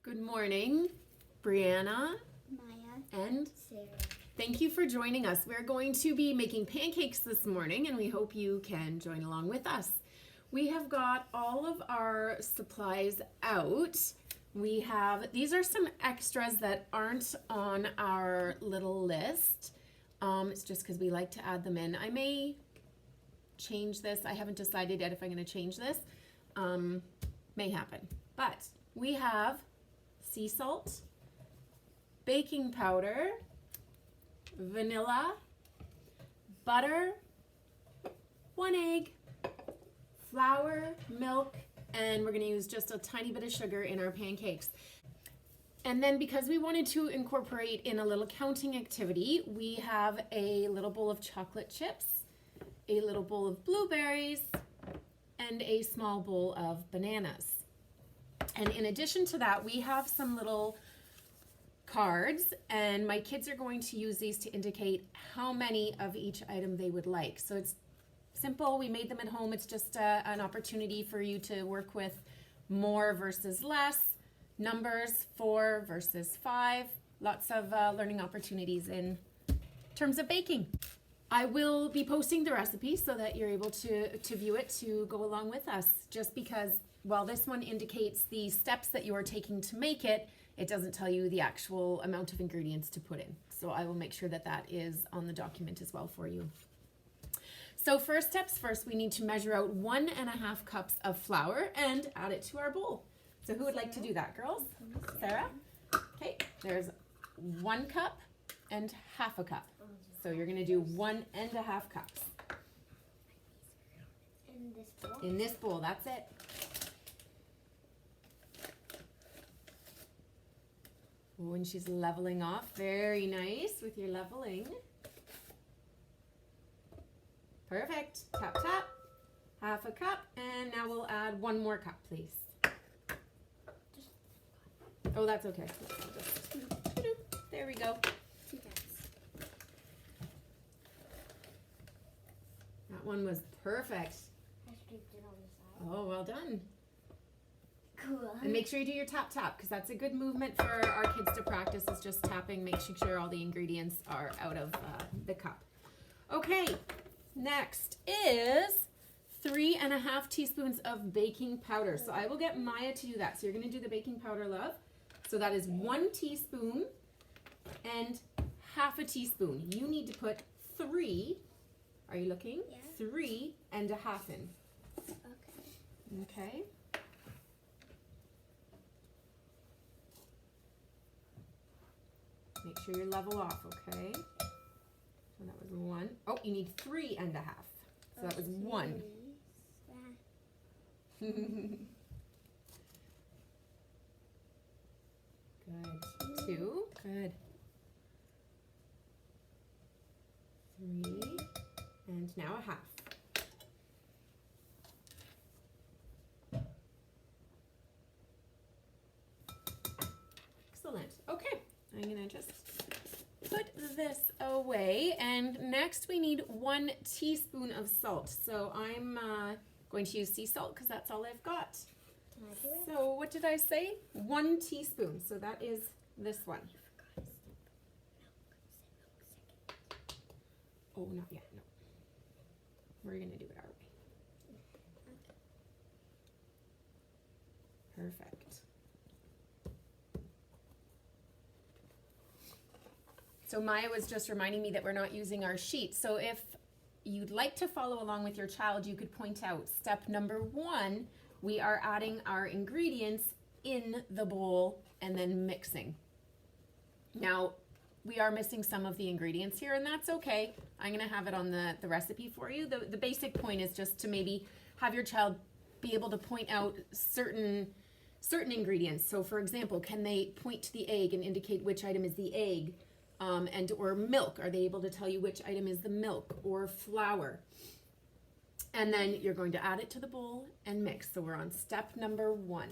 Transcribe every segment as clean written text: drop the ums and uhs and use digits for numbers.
Good morning, Brianna Maya, and Sarah. thank you for joining us. We're going to be making pancakes this morning and we hope you can join along with us. We have got all of our supplies out. These are some extras that aren't on our little list. It's just because we like to add them in. I may change this. I haven't decided yet if I'm going to change this. May happen. But we have sea salt, baking powder, vanilla, butter, 1 egg, flour, milk, and we're going to use just a tiny bit of sugar in our pancakes. And then because we wanted to incorporate in a little counting activity, we have a little bowl of chocolate chips, a little bowl of blueberries, and a small bowl of bananas. And in addition to that, we have some little cards, and my kids are going to use these to indicate how many of each item they would like. So it's simple. We made them at home. It's just an opportunity for you to work with more versus less, numbers, 4 versus 5, lots of learning opportunities in terms of baking. I will be posting the recipe so that you're able to view it to go along with us, just because while this one indicates the steps that you are taking to make it, it doesn't tell you the actual amount of ingredients to put in. So I will make sure that that is on the document as well for you. So first steps first, we need to measure out 1.5 cups of flour and add it to our bowl. So who would like to do that, girls? Sarah? Okay, there's 1 cup and half a cup. So you're gonna do 1.5 cups. In this bowl? In this bowl, that's it. Oh, and she's leveling off. Very nice with your leveling. Perfect. Tap, tap. Half a cup. And now we'll add 1 more cup, please. Oh, that's okay. There we go. 2 cups. That one was perfect. I scraped it on the side. Oh, well done. Cool. And make sure you do your tap tap, because that's a good movement for our kids to practice, is just tapping, making sure all the ingredients are out of the cup. Okay, next is 3.5 teaspoons of baking powder. So I will get Maya to do that. So you're going to do the baking powder, love. So that is 1 teaspoon and half a teaspoon. You need to put 3, are you looking? Yeah. 3.5 in. Okay. Okay. Make sure you're level off, okay? So that was 1. Oh, you need 3.5. So that was 1. Good. 2. Good. 3. And now a half. Excellent. Okay. I'm going to just put this away. And next we need 1 teaspoon of salt. So I'm going to use sea salt because that's all I've got. Can I do it? So what did I say? 1 teaspoon. So that is this one. Oh, not yet. No. We're going to do it our way. Perfect. So Maya was just reminding me that we're not using our sheet. So if you'd like to follow along with your child, you could point out step number 1, we are adding our ingredients in the bowl and then mixing. Now, we are missing some of the ingredients here, and that's okay. I'm gonna have it on the recipe for you. The basic point is just to maybe have your child be able to point out certain ingredients. So for example, can they point to the egg and indicate which item is the egg? Or milk, are they able to tell you which item is the milk, or flour? And then you're going to add it to the bowl and mix. So we're on step number 1.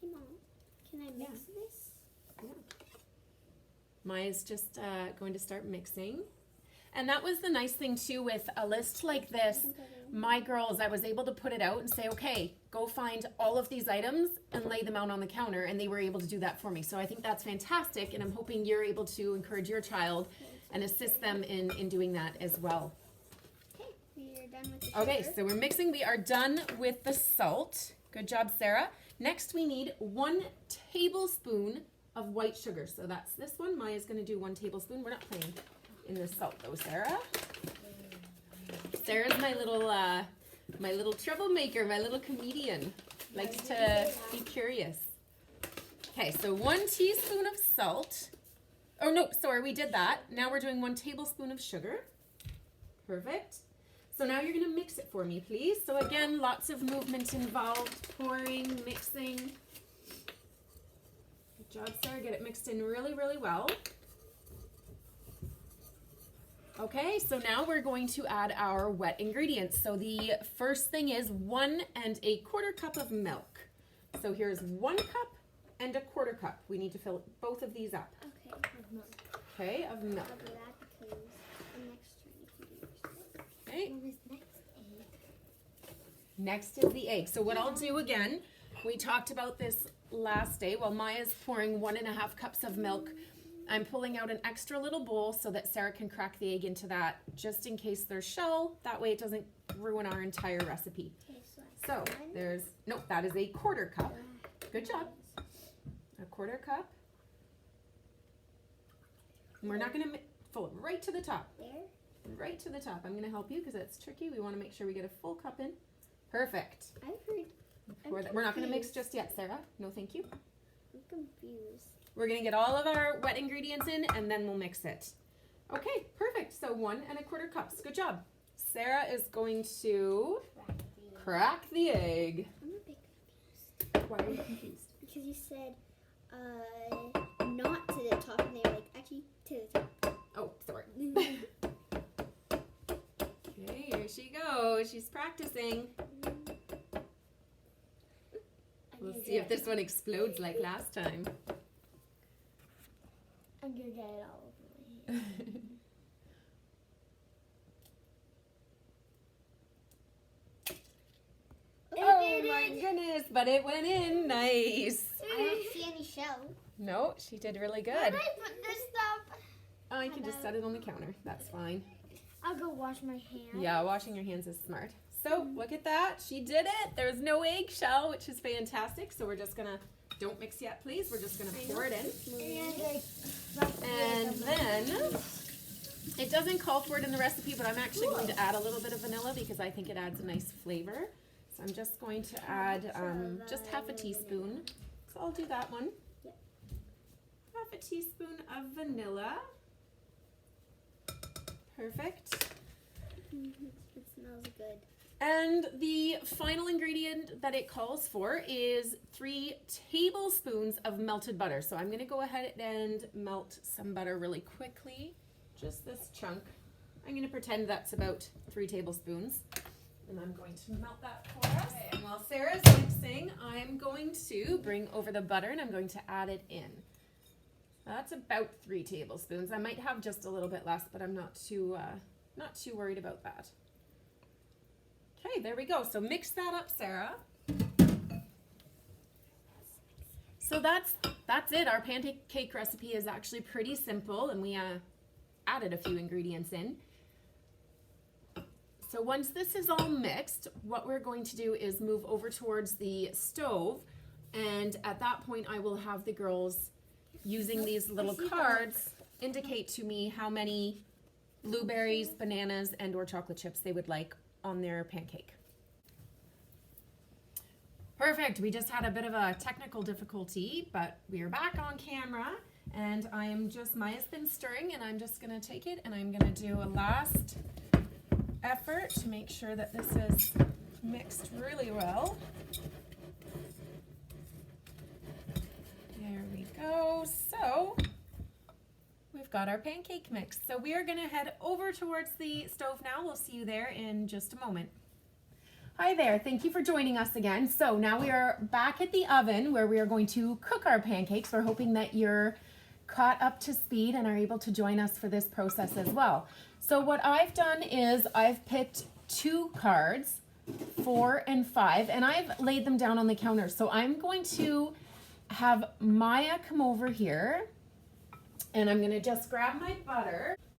Hey, Mom. Can I mix this? Yeah. Maya's just going to start mixing. And that was the nice thing too with a list like this. My girls, I was able to put it out and say, okay, go find all of these items and lay them out on the counter, and they were able to do that for me. So I think that's fantastic, and I'm hoping you're able to encourage your child and assist them in doing that as well. Okay, we are done with the sugar. Okay, so we're mixing. We are done with the salt. Good job, Sarah. Next, we need 1 tablespoon of white sugar. So that's this one. Maya's going to do 1 tablespoon. We're not playing in the salt though, Sarah. Sarah's my little troublemaker, my little comedian. Likes to be curious. Okay, so 1 teaspoon of salt. Oh no, sorry, we did that. Now we're doing 1 tablespoon of sugar. Perfect. So now you're gonna mix it for me, please. So again, lots of movement involved, pouring, mixing. Good job, Sarah. Get it mixed in really, really well. Okay, so now we're going to add our wet ingredients. So the first thing is 1 1/4 cup of milk. So here's 1 cup and 1/4 cup. We need to fill both of these up. Okay, of milk. Okay, of milk. I'll do that because the next turn you can do yours. Okay. What was next? Egg. Next is the egg. So what I'll do again, we talked about this last day. While Maya's pouring 1 1/2 cups of milk, I'm pulling out an extra little bowl so that Sarah can crack the egg into that just in case there's shell. That way it doesn't ruin our entire recipe. Okay, So there's, nope, that is a 1/4 cup. Good job. 1/4 cup. And we're not going to fill it right to the top. There? Right to the top. I'm going to help you because it's tricky. We want to make sure we get a full cup in. Perfect. I've heard. We're not going to mix just yet, Sarah. No, thank you. I'm confused. We're going to get all of our wet ingredients in and then we'll mix it. Okay, perfect. So 1 1/4 cups. Good job. Sarah is going to crack the egg. I'm a bit confused. Why are you confused? Because you said not to the top, and they were like, actually, to the top. Oh, sorry. Okay, here she goes. She's practicing. We'll see if this one explodes like last time. I'm gonna get it all over my hand. Oh my goodness, but it went in nice. I don't see any shell. No, she did really good. How do I put this stuff? Oh, you can just set it on the counter. That's fine. I'll go wash my hands. Yeah, washing your hands is smart. So look at that. She did it. There's no eggshell, which is fantastic. So we're just going to, don't mix yet, please. We're just going to pour it in. And then, it doesn't call for it in the recipe, but I'm actually going to add a little bit of vanilla because I think it adds a nice flavor. So I'm just going to add just half a teaspoon. So I'll do that one. Yep. Half a teaspoon of vanilla. Perfect. It smells good. And the final ingredient that it calls for is 3 tablespoons of melted butter. So I'm going to go ahead and melt some butter really quickly. Just this chunk. I'm going to pretend that's about 3 tablespoons. And I'm going to melt that for us. Okay, and while Sarah's mixing, I'm going to bring over the butter and I'm going to add it in. That's about 3 tablespoons. I might have just a little bit less, but I'm not too worried about that. Okay, there we go. So mix that up, Sarah. So that's it. Our pancake recipe is actually pretty simple, and we added a few ingredients in. So once this is all mixed, what we're going to do is move over towards the stove, and at that point I will have the girls using these little cards indicate to me how many blueberries, bananas, and or chocolate chips they would like on their pancake. Perfect. We just had a bit of a technical difficulty, but we are back on camera, and Maya's been stirring, and I'm just going to take it and I'm going to do a last effort to make sure that this is mixed really well. There we go. So we've got our pancake mix. So we are going to head over towards the stove now. We'll see you there in just a moment. Hi there. Thank you for joining us again. So now we are back at the oven where we are going to cook our pancakes. We're hoping that your caught up to speed and are able to join us for this process as well. So what I've done is I've picked 2 cards, 4 and 5, and I've laid them down on the counter. So I'm going to have Maya come over here, and I'm going to just grab my butter.